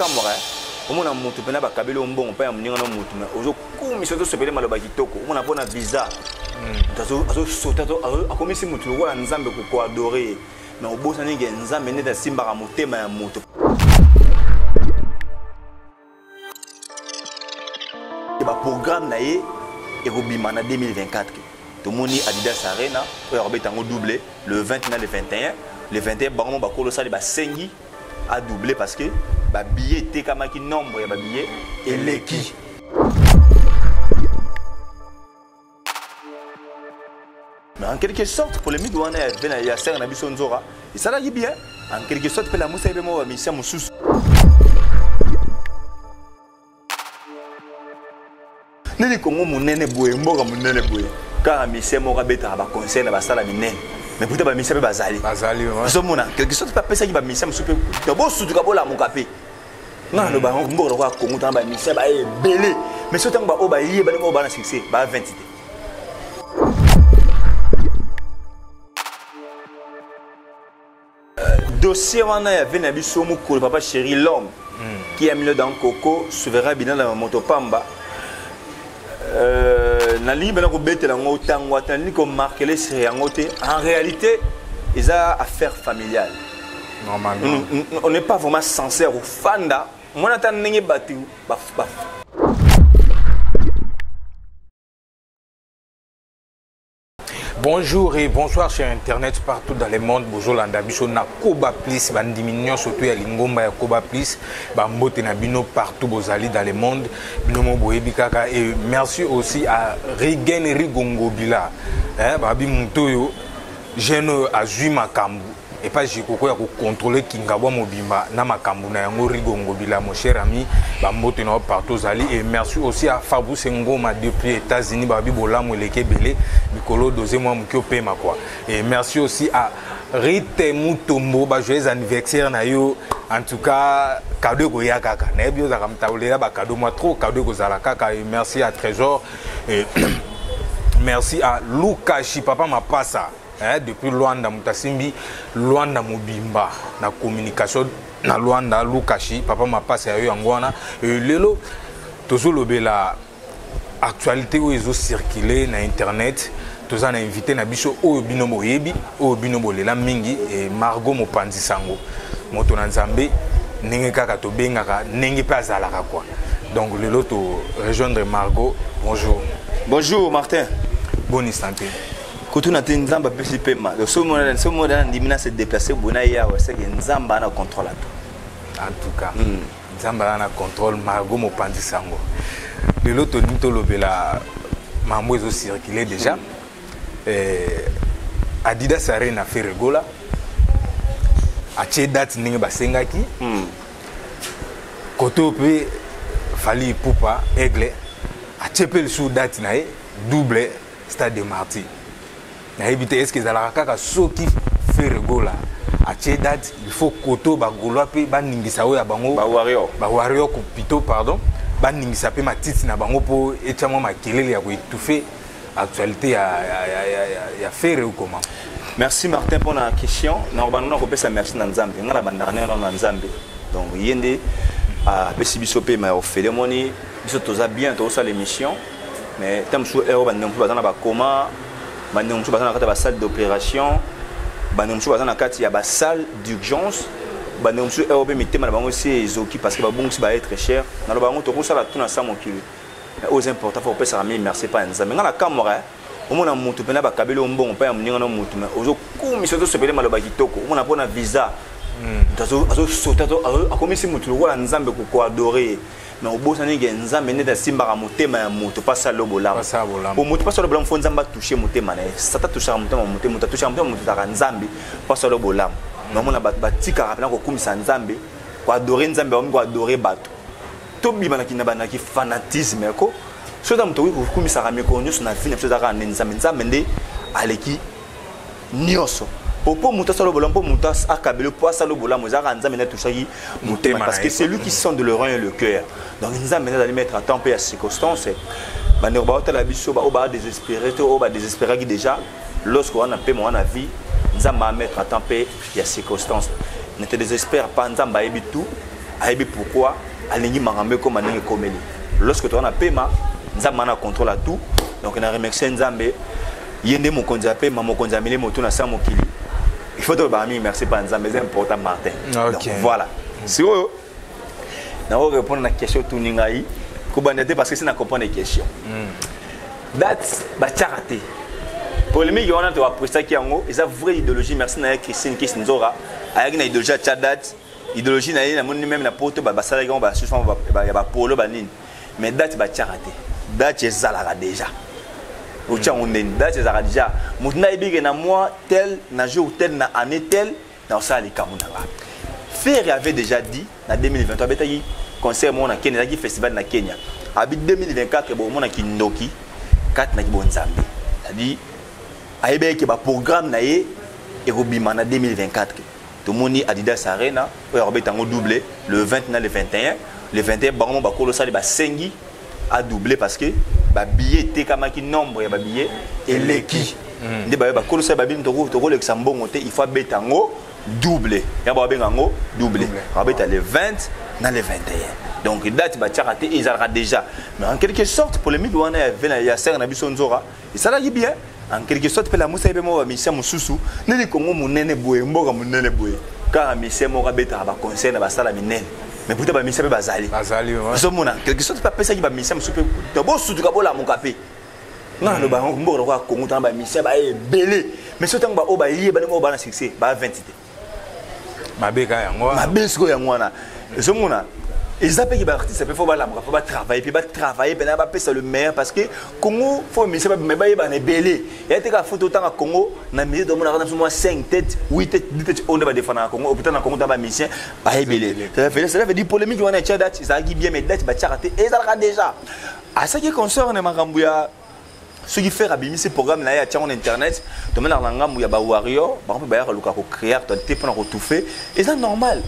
Kamora, au moins, on a pas kabelo bon, on peut amener un mot. Aujourd'hui, surtout se payer malobaki toko, on a pas un visa. Azo sauter, a commis si mutu, on a nzambe ko adorer. Mais au bout, ça n'est qu'un nzambe né de simba à monter ma moto. Le programme naie est Robimana 2024. Tout le monde Adidas Arena, on va doubler le 20 et le 21. Le 21, on va colossal de 5 à doubler parce que les billets étaient comme un nombre de billets et les qui. Mais en quelque sorte, pour les midouane, il y a un abus sonzora. Et ça là, il est bien. En quelque sorte, pour la mousse, il y a un mission moussous. Nene Congo, mon nene boué, mon nene boué. Car mission mora bêta, va conseiller la salle à minen. Mais pour ta mission, bazali. Bazali, ouais. Ce moment, quelque sorte, pas penser qu'il va mission souper. Tu as beau sous du capot là, mon capé. Non, le baron, on va voir comment on va mission, bah, belé. Mais ce temps, on va y aller, on va succès, bah, 20 idées. Dossier on a vu Nabi Somo le papa chéri l'homme qui a mis le dans Coco souverain bien dans la motopamba Nali ben ko bete la ngotang watani ko marquer les séries en réalité ils a affaire familiale. Normalement on n'est pas vraiment sincère au fanda moi n'attend n'engue batu baf. Bonjour et bonsoir chers internet partout dans le monde. Bonjour l'andabiso na Koba Plus, bandiminion surtout ya lingomba ya Koba Plus, bambote na bino partout bozali dans le monde. Bino mo boyebi kaka et merci aussi à Rigen Rigongobila. Babi mutoyo jeune azui makambu et pas jikoko ya ko contrôler kingabwa mobimba na makambu na yango Rigongobila mon cher ami bambote na partout zali et merci aussi à Fabrice Ngoma depuis États-Unis babi bolamu leke belé Mikolo dosé moi mukio pema quoi et merci aussi à Rite Mutombo ba joyeux anniversaire na yo en tout cas cadeau ko ya kaka na bio za kamtaolela ba cadeau moi trop cadeau ko zala kaka et merci à Trésor et merci à Lukashi papa mapasa depuis Luanda Mutasimbi Luanda Mobimba na communication na Luanda Lukashi papa mapasa ya yo ngwana et lelo tozolobela actualité où ils ont circulé na internet tous en invité na biso o binomo yebi o binomo lela mingi et Margot Mopanzi Sango moto na Nzambe ndenge kaka to bengaka ndenge pa zalaka quoi donc lelo to rejoindre Margot. Bonjour Martin, bonne santé. Quand on a été Nzamba petit peu mal ce moment dimina se déplacer bona ya c'est que Nzamba na contrôle en tout cas Nzamba na contrôle Margot Mopanzi Sango. De l'autre côté, la mambo est circulé déjà. Adidas Arena fait rigola. A tché date n'inge basengaki. Koto pe fali poupa aigle. A tché pe le sous date nae double stade de Marty. Na éviter est-ce que zala kaka soki fait rigola. A tché date il faut koto ba goloa pe ba ningisa o ya bango. Ba wario kupito pardon. Banning sapé ma titi na bango po etchamo makelele ya ko étouffer actualité ya faire ou comment. Merci Martin pour la question. Na banana ko pesa merci na Nzambe ngala bandana na Nzambe. Donc yende a pesibiso pe ma ofele moni biso toza bien to ça l'émission mais tam sou ero bandam bazana ba coma bandam sou bazana kata ba salle d'opération bandam sou bazana kati ya ba salle d'urgence. Nous sommes parce que bon va être cher. Nous avons tout ça tout ensemble qui aux importants faut pas ça merci pas Nzambe. Mais la caméra au moins mutu pena ba kabelo mbongo pa mninga no mutu mais ozo kumisa to sepele malobaki toko on a pas visa. Azo sauter to akomisi mutu wala Nzambe ko adorer. Mais au bout ça n'est que Nzambe ne da simba motema ya mutu pas ça lobola. Pour mutu pas ça lobola faut Nzamba toucher motema na ça ta toucher motema mutu toucher motema mutu ta Nzambe pas ça lobola. Non on a batika rappelant ko kumisa Nzambe ko adorer Nzambe ko adorer bato to bimana kinabana ki fanatisme ko so da mto ko kumisa rameko nyoso na fina so da Nzambe Nzambe nde aleki nyoso popo muta solo bolon po muta akabelo po salo bola mozaka Nzambe na touchaki mutema parce que c'est lui qui sent de le rein et le cœur donc Nzambe na aller mettre à temps et à circonstance bande ba hôtel la biso ba oba désespéré to oba désespéré qui déjà lorsqu'on a paix mon vie Nzamba mettre à temps et à circonstance ne te désespère pas Nzamba ebi tout aibi pourquoi alingi marambe comme aningi komeli lorsque tu as paiement nzamba na contrôle à tout donc on a remercié nzambe yende mon konza paiement mon konza mele moto na sa mokili il faut te bami merci par nzambe c'est important Martin donc voilà si on na répondre à la question tout ningai ko bandete parce que c'est na comprendre les questions date ba charité polémique on a to après qui yango et ça vraie idéologie merci na Christine Kisnzora avec une idéologie à date idéologie na moni même na poto ba sala yango ba suspend ba polo ba nini mais date ba charité date ezalaka déjà au tient on est date ezalaka déjà mutna ibige na mois tel na jour tel na année tel na ça les kamunanga Ferre avait déjà dit en 2023 betaki concert mon na Kenya qui festival na Kenya abi 2024 bon mon na kindoki 4 na kibonzambe c'est-à-dire aibe ke ba programme na ye et robima na 2024 tout moni Adidas Arena pour robetango doublé le 20 na le 21 le 21 bango ba kolo sali ba sengi a doublé parce que ba billet te kamaki nombre ya ba billet et leki ndi ba kolo sali ba bin to le Xambongo te il faut betango doublé ya ba bengango doublé robeta le 20 na le 21 donc date ba charité ils aura déjà mais en quelque sorte pour les mille on a ya ser na biso nzora et ça là bien en quelque sorte pe la musa ibe mo ba mission mususu neli kongo munene boye mboka munene boye car mission mo ka beta ba conseil na ba sala minene mais pour ba mission pe bazali so mona quelque sorte pas pesa ki ba mission mususu to bo sutu ka bola mon kapé na lo ba mboka ko kongo tan ba mission ba e belé mais so tan ba o ba yé ba ngo ba na succès ba 20 mabeka yango mabesko yango na so mona ils appellent les artistes, il faut travailler, puis travailler, puis ça le meilleur parce que Congo, faut mais c'est pas mais il est belé. Il y a des photos dans le Congo, na musique de mon arrangement 5 têtes, 8 têtes, 10 têtes on va défendre Congo, au putain dans Congo dans la mission, bah belé. Ça fait dire polémique on a date, ça qui bien mais date bah charité et ça déjà. À ce qui concerne Marambuya ce qui fait rabimi ce programme là il y a sur internet, tu mets dans la gamme où il y a ba warrior, par exemple bah il y a le créer, tu peux en tout fait et c'est normal.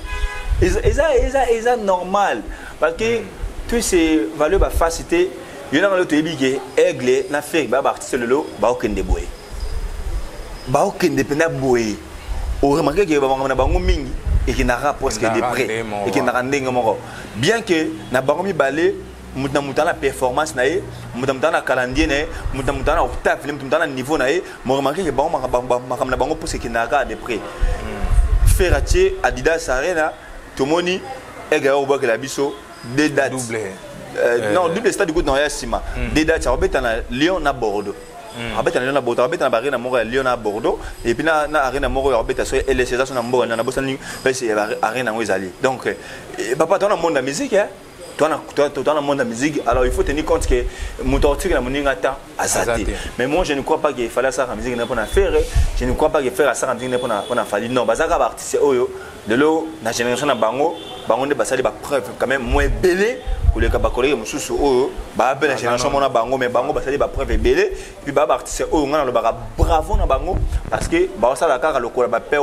Et ça normal parce que tous ces valeurs ba facilité il y en a l'autre ébiqué aigle na fait ba artiste le lo ba okende boye ba okende pena boye o remarquer que ba na bango mingi et qui n'a rapport parce que des prêts et qui n'a rendé ngomoko bien que na bango mi balé muta na performance na ye muta na calendrier na ye muta na octave muta na niveau na ye mo remarquer que bango na bango pour ce qui n'a pas des prêts Ferratier Adidas Arena Tomoni et au bas que la biso des dates doublé non double stade du coup dans la cima des dates ça va à Lyon à Bordeaux abeta na Lyon à Bordeaux abeta na Barina Moro à Lyon à Bordeaux et puis na Arena Moro abeta so et les César sont en Moro na bosani c'est Arena Ngozali donc papa toi dans le monde de la musique hein toi dans le monde de la musique alors il faut tenir compte que mon tortue la moninga ta azati mais moi je ne crois pas qu'il fallait ça la musique n'est pas faire je ne crois pas que faire ça la musique n'est pas fallu non bazaka artiste oyo de l'eau la génération na bango de basali ba preuve quand même moins belé pour les collègues mususu oyo ba la génération mona bango mais bango basali ba preuve belé puis ba artiste oyo ngana lo ba bravo na bango parce que ba sala kaka lokola ba père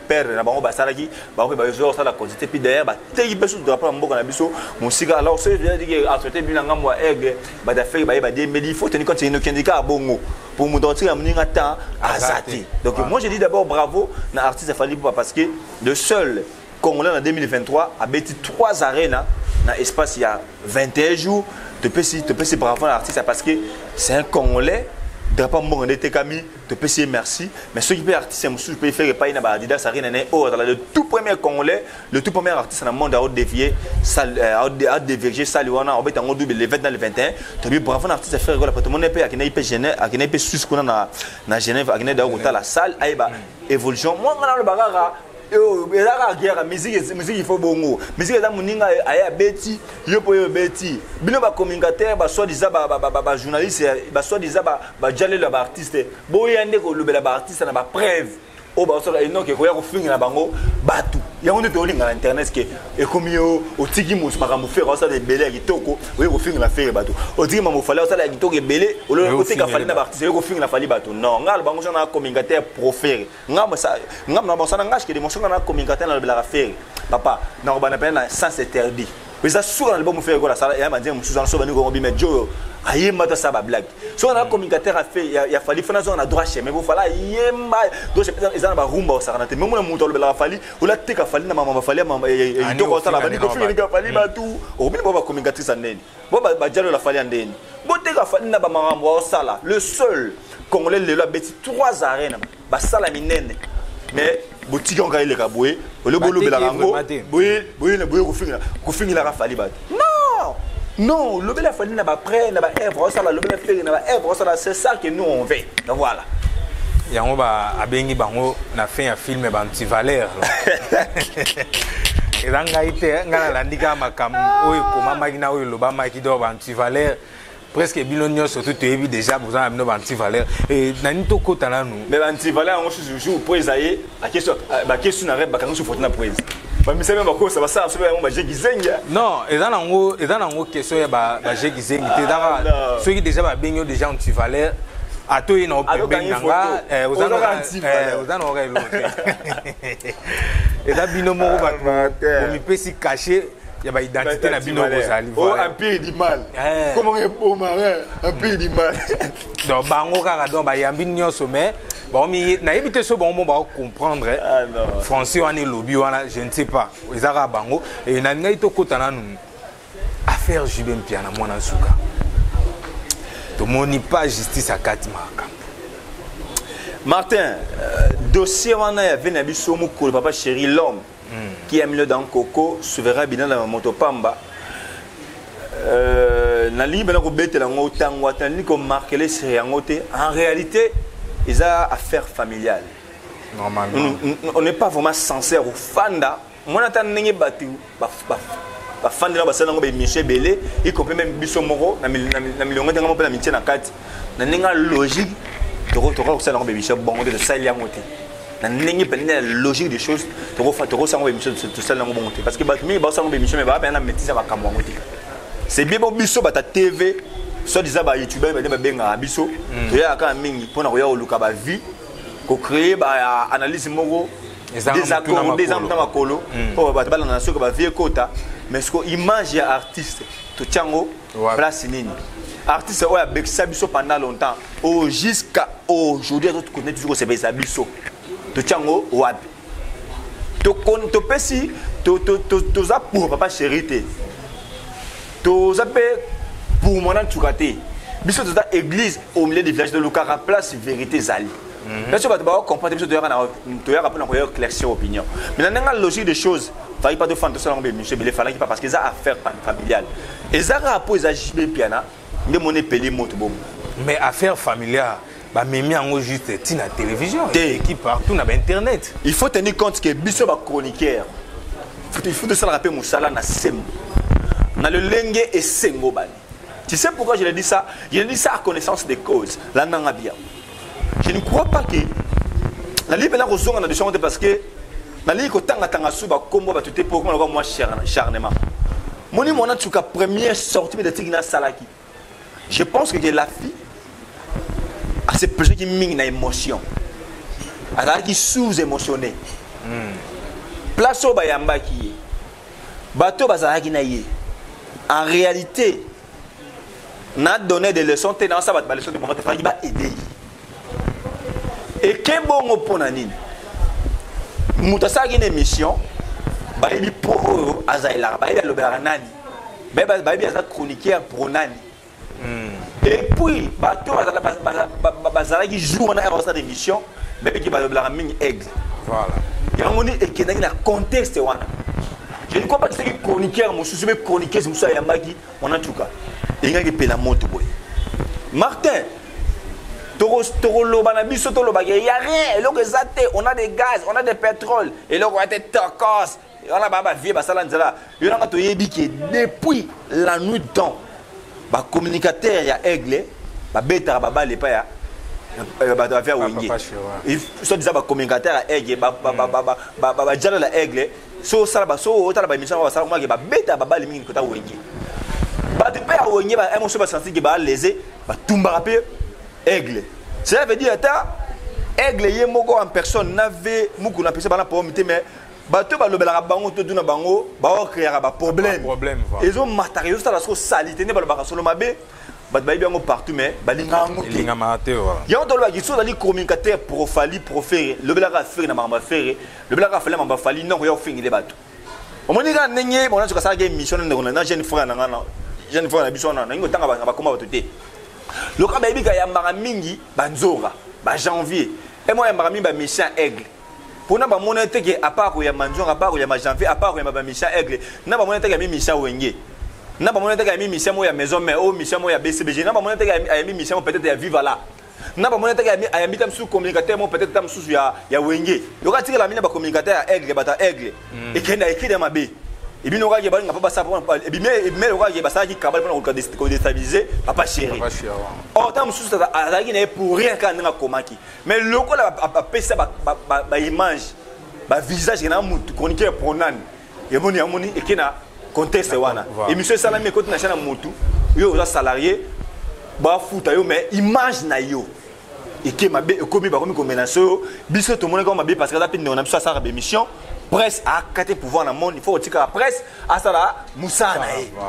père na bango basala ki ba ko ba zo sala quantité puis derrière ba teki besu de rapport mboka na biso musika alors c'est dire que entretien bien ngamo aigle ba da faire ba dire mais il faut tenir compte c'est une syndicat bongo pour nous donner un moninga temps azati donc moi je dis d'abord bravo na artiste fali parce que le seul Congolais en 2023 a bâti 3 arénas dans l'espace il y a 21 jours. Tu peux se bravo l'artiste parce que c'est un Congolais. Tu ne peux pas me Tekami, tu peux dire merci. Mais ceux qui peuvent artiste, je peux faire pas une Adidas Arena. Le tout premier Congolais, le tout premier artiste dans le monde a dévié, a dévié, Saluana, on en double le 20 dans le 21. Tu peux bravo l'artiste faire rigolo. Tout le monde est à Genève, à Genève, Suisse, à Genève, à Genève, à la salle, à évolution. Moi, on a le bagara. La guerre musique il faut bongo musique za muninga aya beti yo po yo beti bino ba communicateur ba soit disant ba journaliste ba soit disant ba jalé ba artiste boyande ko lobela ba artiste na ba preuve o ba so ino ke ko ya ko finga na bango batu yango nde to linga na internet ke e komi o tiki mo sma mo faire ça de belé kitoko o ko finga na faire batu o tiki mo fala ça la kitoko belé o le ko tika fali na ba artiste ko finga na fali batu non ngal bango so na communicateur profère ngam na ba so na ngash ke de mo so na communicateur na bela faire papa na ba na sens interdit mais ça sur l'album on fait quoi la salle et m'a dit sous en sobani ko mais Joe ayemba ta ça ba blague so on a communicateur a fait il a fallu faire on a droit chez mais il fallait ayemba donc ils en ba rumba ça na te même on monto le la fali ou la te ka fali na mama fali mama et to ko ça la bani ko fini ka fali ba tout au bien ba communicatrice en neni bo ba jalo la fali en neni bo te ka fali na ba mama wa sala le seul congolais le la beti 3 arènes ba sala minene mais boutique on gagne le kaboué le bolo bela rango boye ko fingira ka fali ba non le bela fali na ba près na ba œuvre ça le bela fait na ba œuvre ça c'est ça que nous on veut donc voilà yango ba abengi bango na fin ya film ba anti-valeur elanga ite ngana landika makam oyo komama kina oyo lobama ki do ba anti-valeur presque bilonio surtout tu es déjà vous avez un anti-valeur et nani to kota na nous mais anti-valeur on se joue pour esayer à question ba question na reba kango sur na prise ba miseme ba ko ça va ça on ba jegizenga non et dans ngo question ya ba jegizenga te dara ceux qui déjà ba benyo déjà anti-valeur ato ina opembe nanga uzana ora ilo et da binomo ba ko mi pesi caché il y a une identité na bino bozali voilà empire du mal comment un beau marin empire du mal donc bango kaka donc ba yambi nyonso mais bon mi na yebite so bon ba comprendre français wana lobby wana je ne sais pas ezaka bango et na ngai to kotana nu affaire Jubin Piana mwana suka to moni pas justice à Katimaka Martin dossier wana ya vena biso mukolo papa chéri l'homme qui a mis dans Coco, souverain bien dans Motopamba. Nali ben ko bete la ngotang watani ko marquer les séries en réalité, ils ont affaire familiale. Normalement. On n'est pas vraiment sincère au fanda. Moi n'attends n'engue batu ba fanda na basana ngo Michel Belé, y compris même biso moro na million de ngamo pe na mitie na kati. Na ninga logique de retour ça na ngo Michel bongo de ça il y a moté. La logique des choses, tu parce que c'est bien bon ta TV, soit disant YouTube, tu as quand même pour la vie, pour créer analyse moro, des accords, des amants mais ce que image artiste, tu tiens place nini. Artiste avec Sabiso pendant longtemps, jusqu'à aujourd'hui, tu connais toujours ces Sabiso. To chango wapi to pesi to za pour papa chéri to za pe pour mon tukate biso to za église au milieu du village de Lukara place vérité zali là tu vas comprendre biso to yaka pour na éclaircir opinion mais dans la logique des choses fallait pas de faire ça monsieur Belé fallait pas parce que ça affaire familiale et ça rapport za Jubin Piana de mon épelé moto bom mais affaire familiale bah mais en juste tina télévision qui partout na internet il faut tenir compte que biso ba chroniqueur il faut de ça rappeler musala na sem na le lenge et sengo bani tu sais pourquoi je le dis ça à connaissance des causes la nanga bien je ne crois pas que la libre na kozonga na descente parce que na li ko tanga suba kombo ba tuté pour moi charnement moni mona tuka première sortie de Tigna Salaki je pense que la fille à ces personnes qui mine na émotion à qui sous-émotionné place au bayamba qui bateau bazaraki na yé en réalité n'a donné des leçons dans ça ba leçon de moment il va aider et que bon pour nani mutasaki une émission ba bi pour azaila ba le beranani ba bi aza chroniqueur pour nani et puis bateau bazala qui joue on a un stade d'émission mais qui va le mine aigle voilà il y a un et qui dans le contexte wana je ne crois pas que c'est chroniqueur mon souci mais chroniqueur c'est ça yambaki on a tout cas il y a qui paie la moto boy Martin toro loba na biso to loba il y a rien là que ça on a des gaz on a des pétrole et là on a des turquoise on a baba vie basala nzala il y a to yebi qui depuis la nuit temps ba communicateur ya aigle ba beta ba bale pa ya ba faire wenge il so disait ba communicateur ya aigle ba jala la aigle so sala ba so otala ba mission ba sala ma ba beta ba bale mingi kota wenge ba te pa wenge ba emotion ba sentir que ba léser ba tumba rapé aigle cela veut dire ta aigle yé moko en personne n'avait muku na personne ba na pour mais bato balobelaka bango to duna bango ba créer ba problème ils ont matériaux ça la so salité ne balobaka solo mabe bato bayebi yango partout mais balinga ngo linga maté wa yango to loba kiso dali communicateur proféré lobelaka faire na mamba faire lobelaka faire mamba fali non ko yo fingile bato omonika nenye bona tuka sala mission na jeune frère na ngana jeune frère na biso na ngo tanga ba koma bato te loka bayebi ka ya mbanga mingi banzora ba janvier et moi ya mbanga mingi ba mission aigle pour na ba monete que à part ya manzora à part ya ma janvier à part ya ba mission aigle na ba monete que mi mission wenge na ba monete que mi mission mo ya maison mais au mission mo ya BCBG na ba monete que mi mission peut-être ya viva là na ba monete que ya mi tam sous communicateur mo peut-être tam sous ya wenge loka tika la mina ba communicateur ya aigle bata aigle et kenda ekide mabe et bien loka ke ba nga pa ça et bien loka ke ba ça ki kabal pour déstabiliser papa chéri oh tam sous ça azaki na pour rien quand nga komaki mais loko la pesa ba image ba visage na mutu chroniqueur pronan et moni et kena contexte wana et monsieur salami côté na chana mutu yo za salarié ba futa yo mais image na yo et que mabe komi ba komi combinaison biso to mona ko mabe parce que la pine on a besoin ça ba émission presse a quatre pouvoir dans le monde il faut que la presse a ça là musana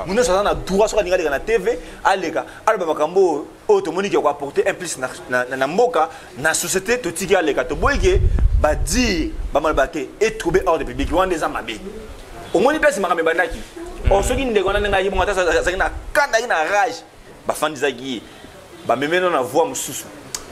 nous sommes dans droit sur la TV alega alba makambo automoni qui va apporter implice na mboka na société to tika alega to boyeke ba dire ba malbaté et trouver ordre public wan des amabe au moins place makambe bandaki o soki ndeko na nga yibonga ta na kanda ina rage ba fandi zaki ba memeno na voix mususu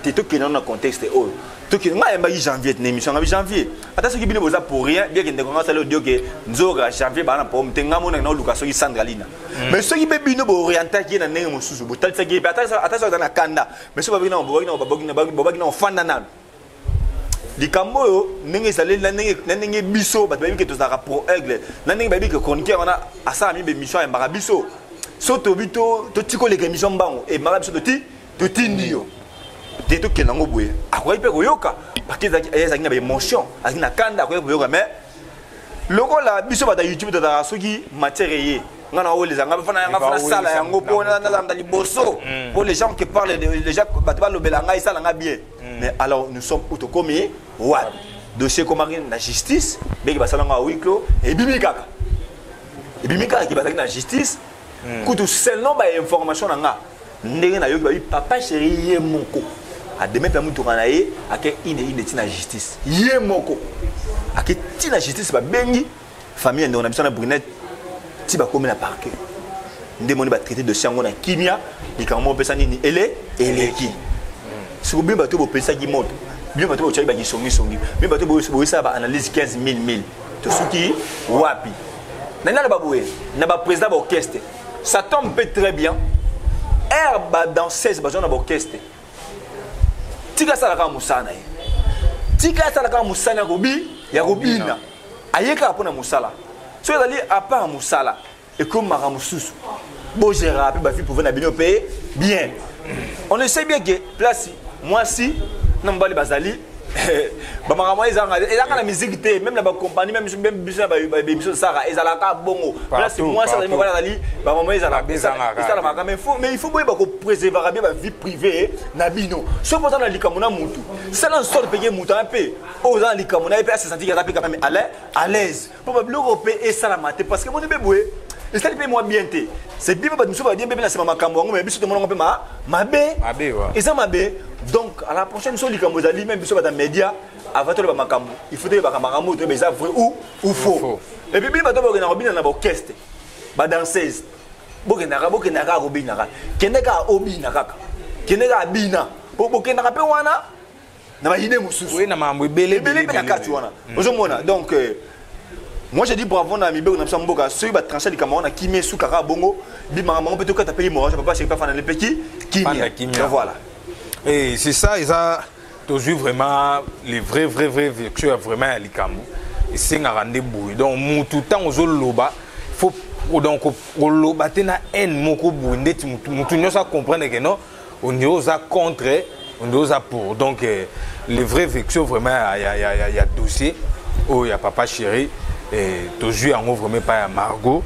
teto que dans un contexte oh tout qui nga yamba janvier na émission nga janvier ata soki bino boza pour rien bien que ndeko nga sala dio que nzoga janvier ba na po mtenga mona na luka soki sandralina mais soki be bino bo orienter ki na ndenge mususu bo talisa ki ata so na kanda mais so ba bino na fanda na likambo yo ndenge sala na ndenge biso ba babi ke to za pro aigle na ndenge babi ke chroniqueur wana asa mi be mission ya marabiso so to bito to tiko le émission bango et marabiso to ti ndio des trucs qui n'ont pas bougé. À quoi il peut yoka parce qu'il y a des émotions, il y a des candidat quoi yoka mais le gars là biso bata YouTube de la soki matière ngana o les anga fana sala ya ngopo na za liboso pour les gens qui parlent les gens bata lo belanga ça langa bien mais alors nous sommes autocomi wa dossier comme la justice beki basalanga huis clos et bimikaka qui bata na justice kutu seulement ba information nga ndenge na yoki ba papa chéri ye moko a demain permis de ranayer à quel tina justice yé moko à quel tina justice ba bengi famille on a besoin de brunette ti ba comme na parquet ndemoni ba traiter de sango na kimia likambo pesa nini eleki si vous bien bato bo pesa ki moto bien bato bo chali ba ki songi bien bato bo ça ba analyse 15000 to suki wapi nana ba boué na ba président ba orchestre ça tombe très bien herbe dans 16 ba na ba orchestre tika sala ka musana tika sala ka musana gobi ya gobina ayeka pona musala so ezali à part musala et comme mara mususu bo gérera pe ba fi pouvoir na bino payer bien on le sait bien que place moi si nambali bazali ba mara moi ezanga na musique te même la ba compagnie même biso ba biso sara ezalaka bongo place moi ça me voilà ali ba moi ezalaka ça la mais il faut ba ko préserver bien ba vie privée na bino so pour ça na likamuna mutu ça la sort payer mutu un peu aux gens likamuna et puis se sentir quand même à l'aise pour ba bloko pe et ça la mater parce que mon bébé et ça paye moi bien té c'est bien ba musu ba bien bébé na c'est makambo mais biso to mon pe mabe et ça mabe donc à la prochaine fois likambo zali même biso ba média avant tout le makambo il faut ba makambo to ça vrai ou faux et puis ba to ba na robina na ba orchestre ba danseuse bokendaka robina kendeka obina kaka kendeka bina bokendaka pe wana na ba ide mususu oui na mambo belé na kati wana ozomona donc moi j'ai dit bravo na mibe na mboka ceux ba trancher les camarades na kimé sous kaka bongo bi maman peut que taper moi je peux pas c'est pas fan le petit kimia voilà et c'est ça ils a toujours vraiment les vrais vécus vraiment à likambo et c'est un rendez-vous donc tout temps aux loba faut donc loba tena haine moko bunde mutu nyosa comprendre que non on est aux contre on est aux pour donc les vrais vécus vraiment il y a dossier oh il y a papa chéri et toujours en vraiment pas Margot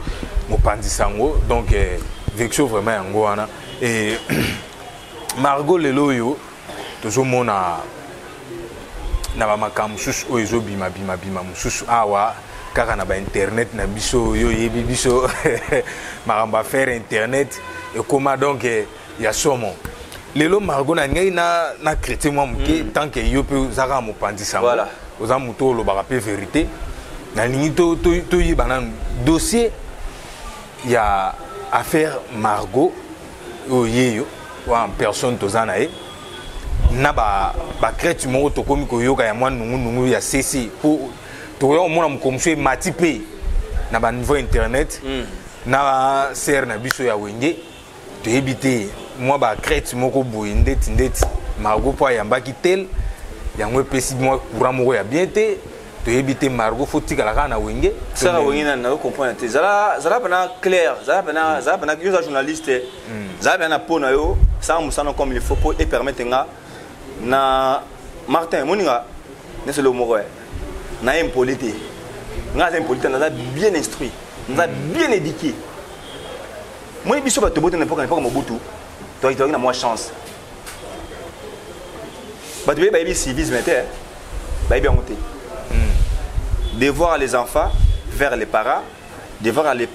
Mopandi Sango donc vécus vraiment en goana et Margot lelo yo toujours mona na ba makambo susu oyo bima mususu awa kaka na ba internet na biso yo yebi biso maramba faire internet et comment donc ya somo lelo Margot na ngai na chrétien moi muke tant que yo pe zaka mo pandisa voilà oza muto lo ba pe vérité na lingi to yibana dossier ya affaire Margot oyeyo wa en personne tozana e na ba crête mo to komi ko yoka ya mwa nungu ya CC pour to yo mona mukomswe matipe na ba niveau internet na ser na biso ya wenge to ebité moi ba crête moko boye ndeti Margot po ya mbaki tel yango pesi moi courant moko ya bien te to ebité Margot faut tika la na wenge ça wenge na comprendre te zala bana clair zala bana yo journaliste zala bana pona yo ça musana comme il faut pour et permettre na Martin moninga ne c'est le mot na impolité na impolité na bien instruit na bien éduqué moi biso ba to bote na pas Mobutu toi il a moins chance ba tu ba civisme était ba bien monté devoir les enfants vers les parents devoir les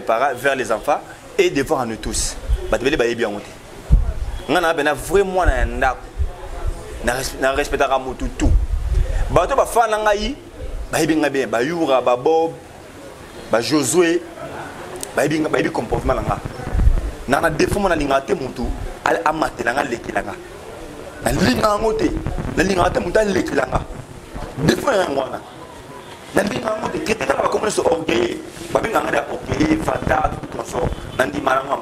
parents vers les enfants et devoir à nous tous ba tu ba bien monté ngana bena vraiment na ndako na respectera motu tout bato ba fana ngai ba yibinga bien ba yura ba Bob ba Josué ba yibinga comportement nga na défaut na linga te motu al amatela nga lekilanga na linga ngote na linga te muta lekilanga défaut ya ngwana na linga ngote kete ba comme so orgueil ba binga nga orgueil fata tout ça na ndi maranga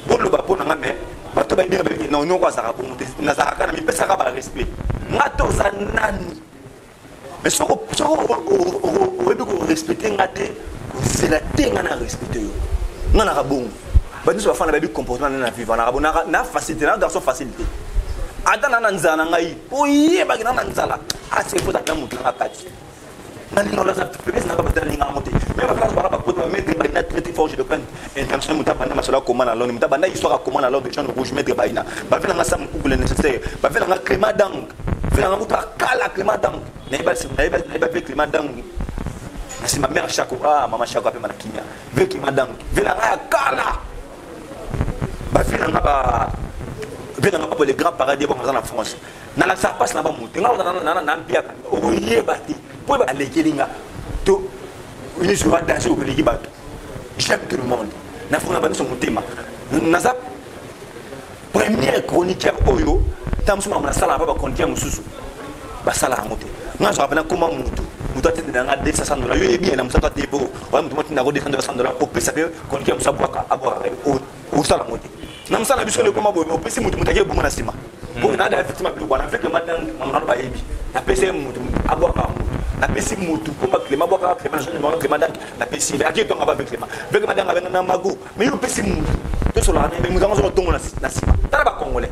bolo ba pona nga me bato ba ndira beki non kwa saka ko muté na saka na mi pesa ka ba respect ngato za nani mais soko o ko respecter ngate c'est la tenga na respecter yo ngana ka bon ba ndiso ba fana ba bi comportement na vivre na ka bon na facilité na dans son facilité adana na nzana ngai oye ba kina na nzala a se faut ta mutu na kati nani no la sa pesa na ba tani ngamote mais ba classe ba ko mettre ba na traité fort je le prends intention muta bana masala comment na loni muta bana histoire comment na loni de champ rouge mettre ba ina ba vela nga sam ku le nécessaire ba vela nga Clément Dang vela nga muta kala Clément Dang na ba Clément Dang c'est ma mère Chako maman Chako appelle ma kimia ve Clément Dang vela nga kala ba vela nga ba pour les grands paradis en France na la ça passe là-bas mutu nga na pia oye bati pour aller kelinga to une joie danger au pays bato j'aime tout le monde na fona bani son mutema na za première chronique oyo tamsuma na sala ba kontia mususu ba sala mote nga zo apena comment mutu atende na $200 yo bien na musaka te bo wa mutu na go $200 au pesa pe kontia musabwaka abwa o sala mote na musala biso le comment bo o pesa mutu mutake bo na sima bo na da effectivement bo na avec madame maman ba yebi na pesa mutu abwaka na pesi mutu comme Clément boka Clément Dang na pesi aki to ngaba avec Clément Dang avec na mago mais yo pesi mutu to so la mais nous avons so tongo na sima tala ba congolais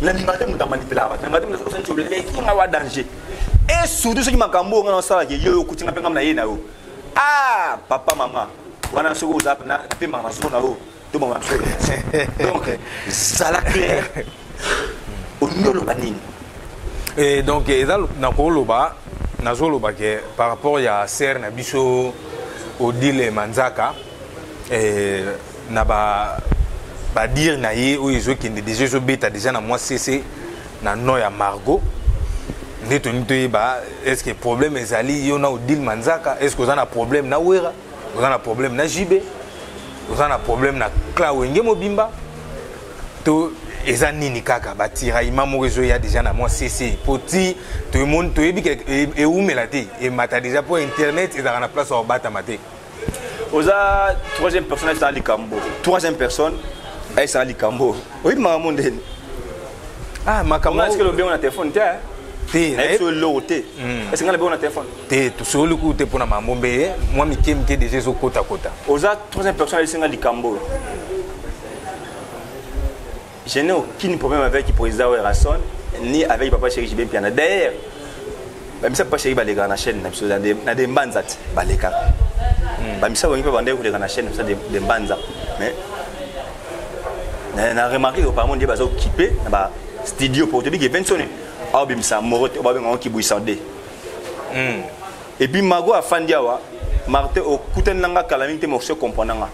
na limate mutu manipula ba na mutu so senti le ki nga wa danger et surtout ce qui makambo nga na sala ke yo kutinga penga na ye na yo papa maman wana so ko zap na pe mama so na yo to mama so donc ça la clair au nolo banini et donc ezal na ko loba nazoloba ke par rapport ya ser na biso Odile Manzaka na ba dire na ye o ezokende déjà zo beta déjà na moi CC na no ya Margot ndeto nito ba est-ce que problème ezali yo na Odile Manzaka est-ce que ozana problème na Wera ozana problème na JB ozana problème na Klawenge Mobimba to eza nini kaka batira imamo rezo ya déjà na moi CC poti tout le monde to yebi e umela te e mata déjà pour internet et dans la place au bata maté oza troisième personne dans Likambo troisième personne elle c'est Likambo oui maman ndeni makambo est-ce que le bien na téléphone te est-ce que l'auté est-ce que le bien na téléphone te to so le coup te pour na mamombe moi mikemke déjà zo kota oza troisième personne elle c'est Likambo. Je n'ai aucun problème avec le président Werrason ni avec Papa Chéri JB Piana. D'ailleurs, même si Papa Chéri va les gars na chaîne, na des banzat, ba les cas. Même si on peut vendre les gars na chaîne, ça des banzat. Mais na remarqué que par mon Dieu va s'occuper na ba studio pour te dire que 20 sonné. a bimsa morote ba benga ki buisande et puis mago a fandiawa Martin au kuten langa calamité mo se comprendre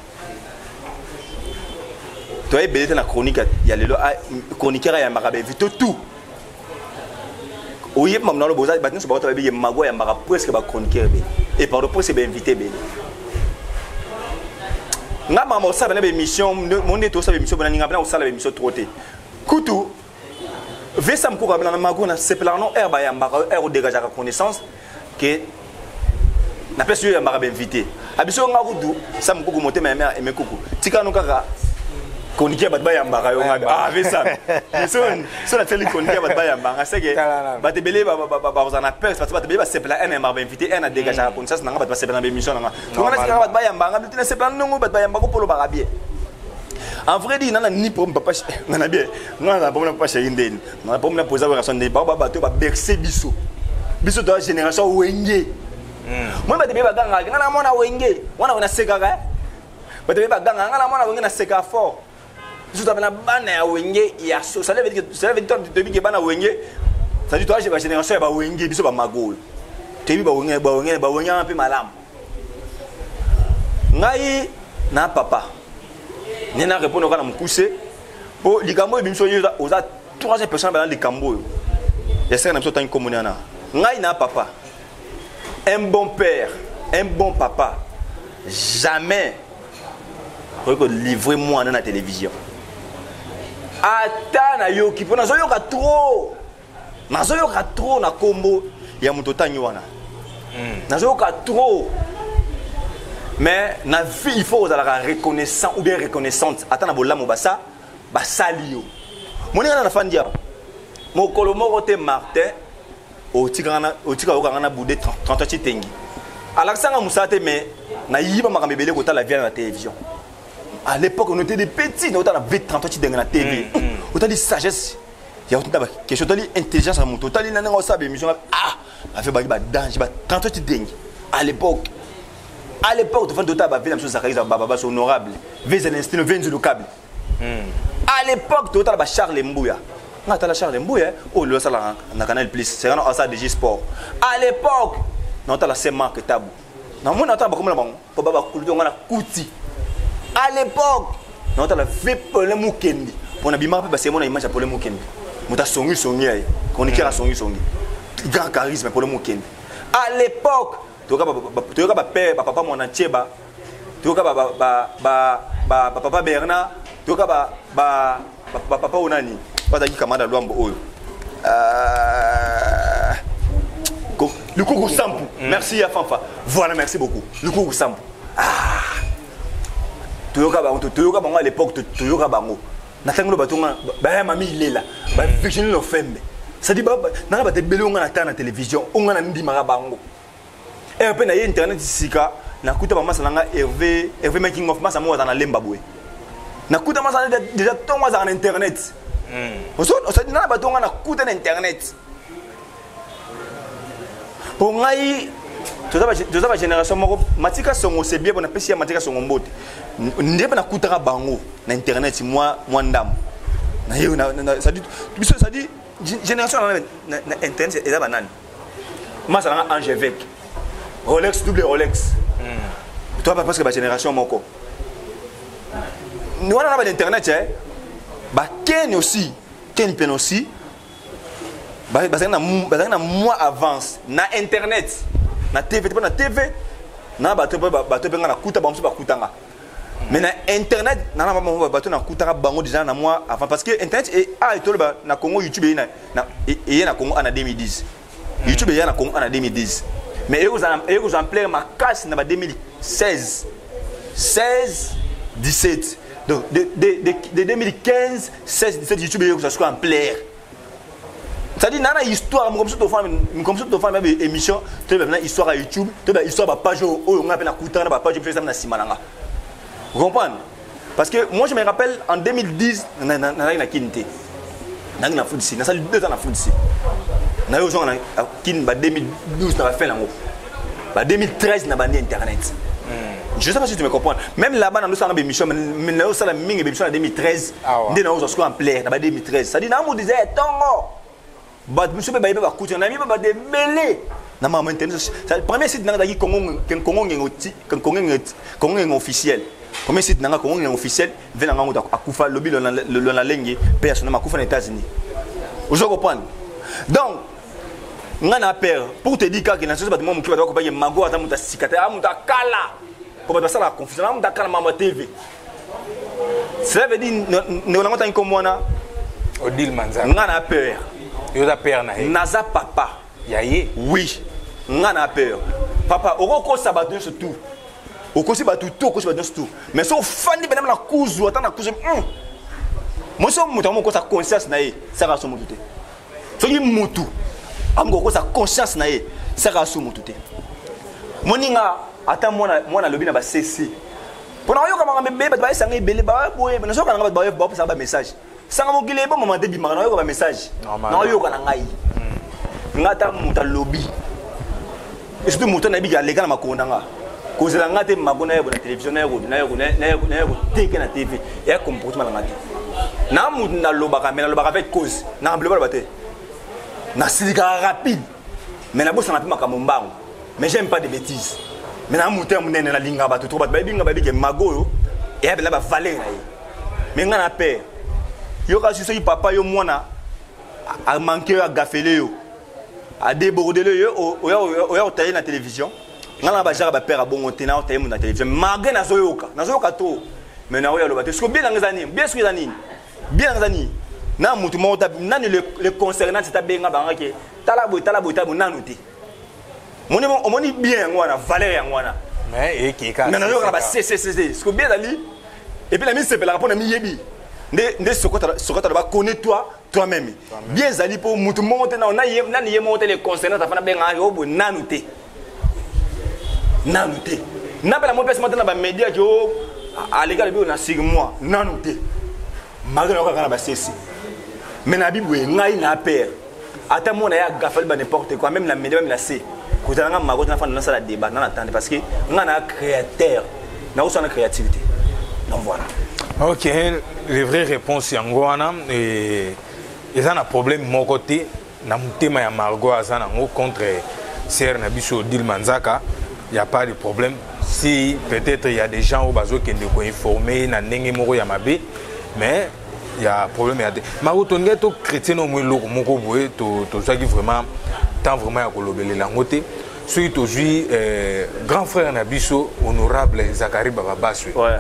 toi et belete na chronique ya lelo chroniqueur ya marabe vite tout oui mam na lo boza batni so ba to be mago ya mara presque ba chroniqueur be et par le presque be invité be nga mama ça na be émission monde to ça be émission bana nga bana ça la émission troté kutu vesa mko ka bana mago na sepelano herba ya mara air dégager connaissance que na pesi ya mara be invité abiso nga kudu ça mko ko monter ma mère et me kuku tika no kaka koniki bat bayamba yo ngabe ah vesa so la télé koniki bat bayamba nga seke bat belé ba na peur parce que bat belé ba sepela un mara be invité un a dégager connaissance nga bat sepela na émission nga donc na sika bat bayamba nga bitina sepela nongo bat bayamba ko polo barabie en vrai dit nana ni pour papa ngana bien ngana pour papa chéindeni ngana pour na poser la question de ba to ba bercer biso de la génération wenge moi bat belé ba ganga ngana mona wenge wana seka ga bat belé ba ganga ngana mona wenge na seka fort je suis na bana ya wenge ya so ça veut dire que bana wenge ça dit toi j'ai la génération ba wenge biso ba magolo tebi ba wenge un peu malam ngai na papa nena répondre kana mukuse po likambo biso yoza oza troisième personne dans likambo ya sera na biso tan communiana ngai na papa un bon père un bon papa jamais livrer moi dans la télévision. Ata na yoki pona zo yoka trop na kombo ya mutotanyi wana nazo yoka trop mais na vie il faut la reconnaissant ou bien reconnaissante ata na bolamo basa basalio monena na fandia mokolo moko te Martin otika okanga boudé 30 chitengi alaksanga musate mais na yiba makambe belé kota la vie na télévision. À l'époque, on était des petits, on était à 30 ans dans la TV. On a dit sagesse, il y a quelque chose d'intelligence à mon total. Il y a une émission. Ah, on a fait des danger, 30 ans dingue. À l'époque, on a fait la chose honorable. Vez l'instinct, vez le câble. À l'époque, on a Charles Mbouya. On a Charles Mbouya. Oh, le salaire, on a Canal Plus. C'est un DG Sport. À l'époque, on a la Semarque Tabou. On a comme la banque. On a Kouti. À l'époque, on a fait pour le Mukendi. On a bien passé mon image pour le Mukendi. On a sonné, on a sonné. Grand charisme pour le Mukendi. À l'époque, tu as père, papa mon Antieba, tu as papa Bernard, tu as papa Onani, pas d'ailleurs Kamada Luambo. Le Kougou Sampu. Merci à Fanfa. Voilà, merci beaucoup. Le Kougou Sampu. Toyoka bango à l'époque Toyoka bango natango batonga ba mami lela ba fictional no fembe ça dit ba na ba te belé on na ta na télévision on na ndima bango et pe na internet sika na kuta mama salanga Hervé making of masa mo za na lemba boy na kuta masa déjà tonga za na internet on ça dit na ba tonga na kuta na internet pour ngai toute la génération matika songo c'est bien pour apprécier matika songo mbote ndé na kutaka bango na internet moi ndam na yo na ça dit génération na internet et là banane moi ça nga Angevec Rolex double Rolex toi parce que la génération moko nous on a pas internet ba Ken aussi ba na moi avance na internet na TV na TV na bato penga na kuta bango ba kutanga mais na internet na bato na kutanga bango déjà na moi avant parce que internet et toloba na Congo YouTube na Congo en 2010 YouTube na Congo en 2010 mais ils ont plein ma casse na 2016 17 donc de 2015 16 17 YouTube ils sont en plein. Ça dit nana histoire comme ça to femme émission tu as histoire à YouTube tu as histoire ba page on appelle na kutana ba page na simalanga. Vous comprenez? Parce que moi je me rappelle en 2010 na kinté na foot ici na salle 2 ans na foot ici na yo zonga na kin ba 2012 na fait lango ba 2013 na bandi internet. Je sais pas si tu me comprends. Même là-bas dans notre émission mais na yo sala mingi émission en 2013 ndé na yo zo en plaire na ba 2013 ça dit na mo disait tongo monsieur ba ba couture na mi ba de belé na ma internet ça premier site na daki Congo Congo officiel premier site na Congo officiel vient na ngota akufa lobby le la lengi personne makufa aux États-Unis aujourd'hui comprendre donc ngana père pour te dire que na société ba mo kiba ko ba mago ata muta sikata amuta kala ko ba ça la confusion amuta kala mama TV ça veut dire ne on ngota comme moi Odile Manzaka ngana père yoza père na he naza papa yaye oui ngana peur papa oko sabato surtout oko si batu to oko si batu surtout mais so fandi benam na kuzu ata na kuzu mo so mutu mo ko sa conscience na ye ça va so mutu te so yi mutu am ko sa conscience na ye ça va so mutu te moninga ata mona lobi na ba cc pona yo kama bebe ba sanga ibele ba boye na so kana ba sa ba message sanga mo gile ba mama debi makana yo ba message na yo kana ngai ngata muta lobby et surtout muta na biga lega na makonda nga kozela ngate makona yebo na télévision na yebo teke na TV ya comportement ngate na mutu na lobaka mais na lobaka avec cause na bleu ba te na silika rapide mais na bossa na pima kamombango mais j'aime pas de bêtises mais na mutu munene na linga ba to ba binga ba bige magoyo et ya ba valer na ye mais nga na père yo ka suso papa yo mwana a manqué à gafele yo a déborder le yo o tailler na télévision ngala ba jara ba père a bon tena o tailler na télévision malgré na zoyoka to mais na yo lo ba te sko bien ngazani bien sko ngazani bien ngazani na mutu mo ta nani le concernant c'est ta benga ba ngake talabo nanu te moni bien ngwana valeur ya ngwana mais et qui ka mais na yo ka ba c'est sko bien ali et puis la mise c'est la rapport na mi yebi nde sokota ba connais toi-même bien zali pour mutu monter na nani ye monter les concernants afana benga yo bo nanute na bela mo pesa monter na ba média jo alega bi na sig moi nanute magana ko kana ba ceci mais na bibwe ngai na père ata mo na ya gafal ba n'importe quoi même la média même la c ko tanga mago na fa na sala débat na attendre parce que ngana créateur na aussi na créativité donc voilà. Ok, les vraies réponses c'est Angoana et ils ont un problème de mon côté. Na mutema ya Margot azana contre Sir Nabiso Odile Manzaka, il y a pas de problème. Si peut-être il y a des gens au bazo qui ne sont informés na ndenge moko ya mabe, mais il y a un problème ya. Margot tonga to chrétien no mwelo moko boye to zaki vraiment tant vraiment ya kolobele la ngote. Celui aujourd'hui grand frère Nabiso honorable Zakari Baba Baswe. Ouais.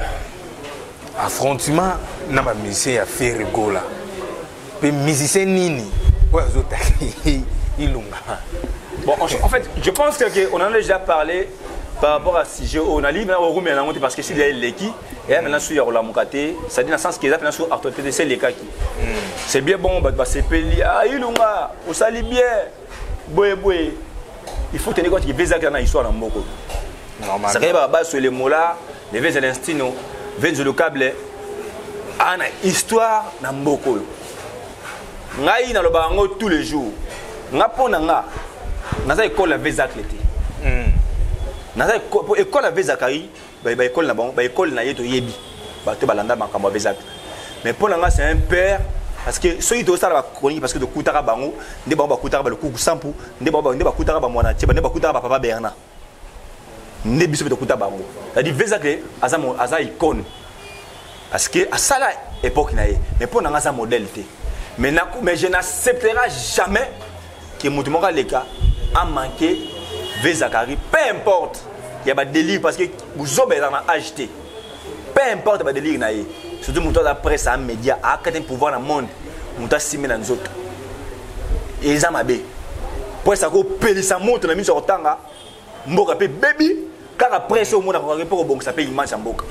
Affrontement na ba musicien ya fait rigola pe musicien nini ozo taki ilunga bon en fait je pense que on en a déjà parlé par rapport à sujet on a libre au room na parce que s'il y a l'équipe et maintenant sur la mukate ça dit dans le sens que là sur autorité c'est les cas qui c'est bien bon ba sepeli ah ilunga on sali bien boye il faut tenir compte que visa kana histoire na mboko normalement ça va bas sur les mots là les vins l'instino vins le câble ana histoire na mboko ngai na loba ngo tous les jours nga pona nga naza école la vezaklete naza école la vezakari ba école na bon ba école na yeto yebi ba te balanda makambo vezak mais pona nga c'est un père parce que ceux qui ça la chronique parce que de kutara bango nde ba kutara ba le kuku sampu nde ba kutara ba mwana tiba nde ba kutara ba papa Bernard nde biso de kutara bango ça dit vezakle aza icône parce que à ça la époque naé mais pona nga ça modèle té mais je n'accepterai jamais que Moutoumora Leka a manqué Vezakari. Peu importe, il y a des délire parce que vous avez acheté. Peu importe, il y a des délire. Surtout Moutoumora la presse, un média, à un pouvoir dans le monde, Moutoumora simé dans les autres. Et ils ont mabé. Pour ça, ça monte dans le tanga, Mboka paye baby, car après ça, au monde a pour bon, ça paye immense en Mboka.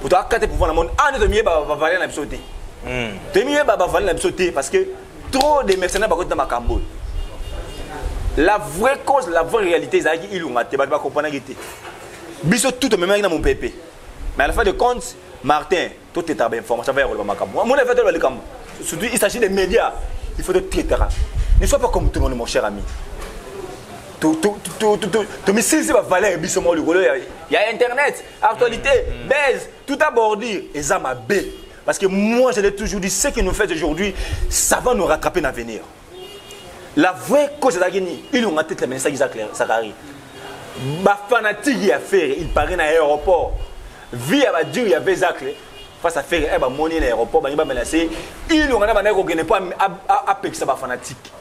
Pour toi, à pouvoir dans le monde, un de mieux va valer la sauté. Tu mieux valer la sauté parce que trop de mercenaires dans ma Cambo. La vraie cause, la vraie réalité, c'est qu'il y a des gens qui comprennent. Biso tout le même dans mon pépé. Mais à la fin de compte, Martin, tout est à bien informé, ça va y avoir le Cambo. Moi, le Cambo. Surtout, il s'agit des médias. Il faut être très terrain. Ne sois pas comme tout le monde, mon cher ami. Tu me sais si va valer biso mo le il y a internet, actualité, baise, tout à bordir et ça m'a bé. Parce que moi, je l'ai toujours dit, ce que nous faisons aujourd'hui, ça va nous rattraper dans l'avenir. la vraie cause de Zagini, ils ont tête la ministre Zakari. Ba fanatique à faire, il paraît dans l'aéroport. Via ba Dieu il y avait Zakle. Face à faire eh ba monnaie dans l'aéroport, ba menacer. Ils ont pas ne pas appeler ça ba fanatique.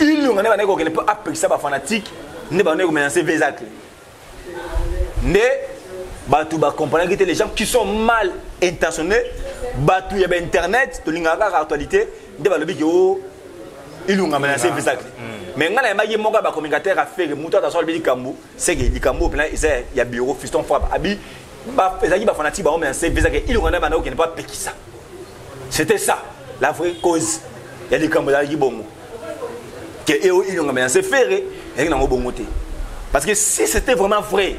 Ils ont pas appeler ça ba fanatique, ne ba menacer Zakle. Ne ba tout ba comprendre que les gens qui sont mal intentionnés, ba tout il y a internet, to lingaka actualité, de ba le bigo ils ont menacé Zakle. Mais quand il y a un communicateur à faire, c'est que il y a bureau, fiston frappe. C'était ça, la vraie cause. Il y a des cambodges qui sont ils ont menacé faire et ils ont bon. Parce que si c'était vraiment vrai,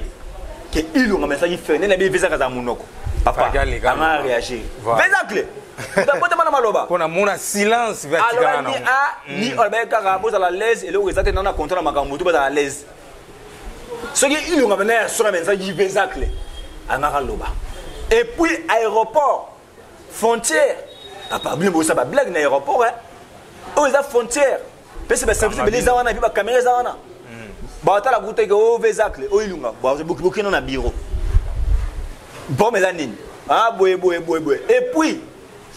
qu'ils ont menacé faire, ils ont papa, on a réagi. Zakle. On a mon silence vertical. Ni Albert à la l'aise et le résultat dans la contrôle Makamutu à l'aise. Ce qui ils ont amené sur la message qui Zakle à Naraloba. Et puis aéroport, frontière. Papa, bien ça va blague dans l'aéroport hein. Oh les frontières. Parce que ça veut les awana puis ba caméra zawana. Ba ta la goûter que oh Zakle, oh ilunga. Ba beaucoup dans bureau. Bon mes amis. Ah boy. Et puis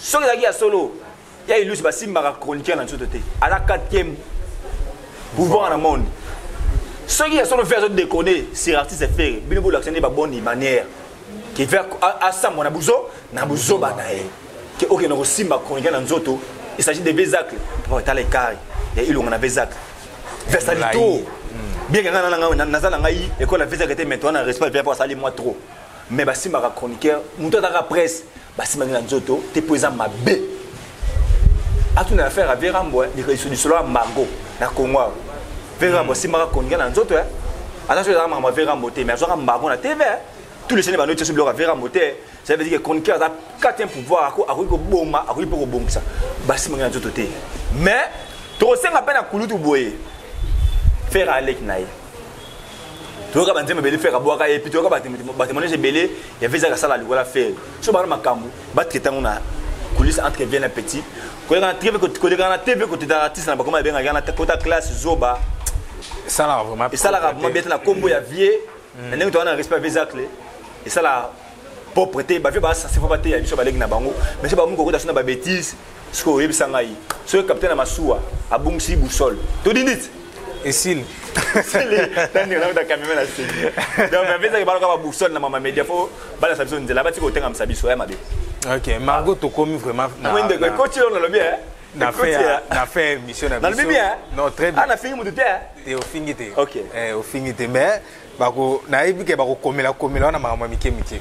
ce qui est solo, il y a une lutte qui est chronique dans le côté. À la 4e pouvoir dans le monde. Ce qui est solo faire déconner, c'est artiste faire. Bien vous l'actionner de bonne manière. Qui fait à ça mon abuso, nabuso banae. Qui ok nous simba chronique dans le côté. Il s'agit de Zakle. Pour étaler carré. Et il on a Zakle. Versalito. Bien que nazala ngai école la Zakle était maintenant respect bien pour ça moi trop. Mais bah si ma chroniqueur, mon temps dans la presse. Basi mangina nzoto te poza mabe atuna affaire à Verambo ni sur du solo Mango na Congo Verambo si mara konga na nzoto attention à ma Verambo te mais azora Mango na TV tous les chaînes ba noter sur le Verambo te ça veut dire que konga a 4e pouvoir a ko boma a ko bongisa basi mangina nzoto te mais to senga pena kulutu boye faire avec naï tu vois quand même faire boire et puis tu vois quand même belé il y avait ça la voilà faire so ba makambu ba traiter on a coulisses entre bien les petits quand on a TV côté d'artiste na ba comment bien na côté classe zoba ça là vraiment et ça là vraiment bien la combo ya vie na ngi to na respect Zakle et ça là pour prêter ba ça c'est pas te ya biso ba legi na bango mais c'est ba mungo ko ta sona ba bêtise ce ko yebisa ngai so capitaine Masuwa abungsi busol to dinit et s'il c'est les on a caméra là c'est donc mais ça que ba ko busol na mama media fo ba la sabison de la bati ko tenga msabiso ya mabe. OK Margot to commis vraiment oui de coach on le bien na fait mission na biso non très bien na fini mu tete et au finité OK au finité mais bako na ebike bako komela na mama mike te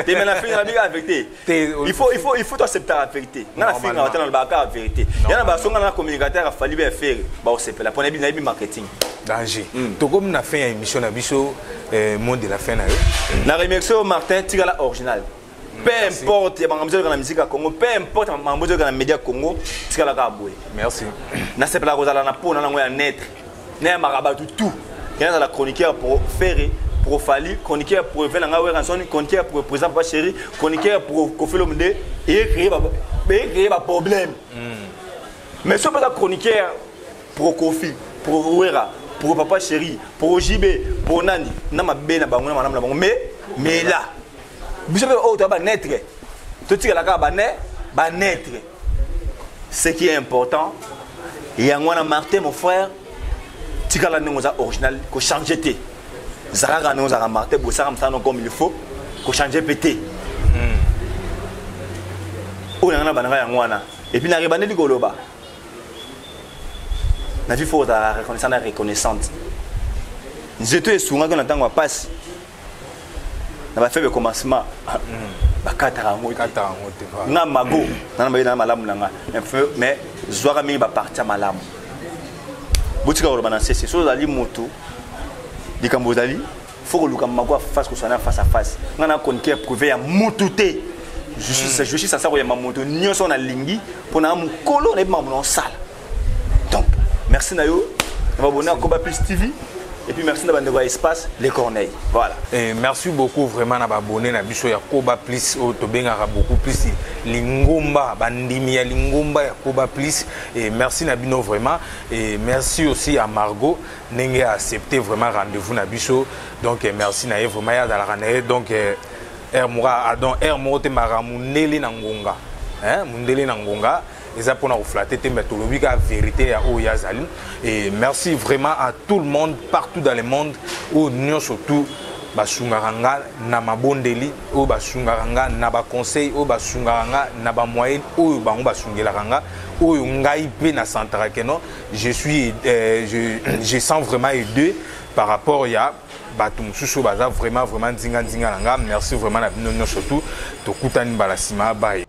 mais na fini na biga avec il faut accepter la vérité na fini na tena ba ka vérité yana ba songa na communicateur a fallu bien faire ba o sepela pona bi na bi marketing danger to comme na fin émission na biso monde de la fin na remercier Martin Tigala original. Peu importe, il y a la musique à Congo, peu importe, il y a les médias Congo, c'est la Kaboué. Merci. Na c'est pas la rose à la peau, na la net, na maraba tout. Il y a la chroniqueur pour faire, pour Fali, chroniqueur pour faire la rançon, chroniqueur pour président Papa Chéri, chroniqueur pour Kofi Olomide et créer un problème. Mais ce n'est pas la chroniqueur pour Kofi, pour Ouera, pour Papa Chéri, pour JB, pour Nani, na ma belle na bango na madame la bango, mais là. Vous savez, oh, tu vas naître. Tu sais que la carte va naître. Ce qui est important, il y a un Martin, mon frère, tu as la original, que changer té. Zara nous a Martin, pour ça comme il faut, que changer pété. On a un banana et puis on a un du goloba. La vie faut la reconnaissance. Nous étions souvent qu'on attend qu'on passe. On a fait le commencement. Na mago na ba malamu nanga mais zwara mi ba partir malamu botika ro bana c'est so zali moto dikambo zali faut que luka mago face ko sana face à face ngana konke prouver ya moto te je suis ça ya moto nyoso na lingi pona mukolo na ba mon sala donc merci na yo on va abonner à Koba Plus TV et puis merci d'avoir espace les Corneilles. Voilà. Et merci beaucoup vraiment à abonné na biso ya Koba Plus au tobengaka beaucoup plus lingomba bandimi ya lingomba ya Koba Plus et merci Nabino vraiment et merci aussi à Margot n'enge accepté vraiment rendez-vous na biso donc merci na vraiment ya dans la ranée donc air moko te maramundeli na ngonga hein mundeli na ngonga eza pour nous flatter te metolobi ka vérité ya o yazali et merci vraiment à tout le monde partout dans le monde où nous surtout basungaranga na mabondeli o basungaranga na ba conseil o basungaranga na ba moyen o bango basungelanga o ngai pe na centre keno je sens vraiment aidé par rapport ya batum susu baza vraiment nzinga nanga merci vraiment na bino surtout to kutani balasima bye.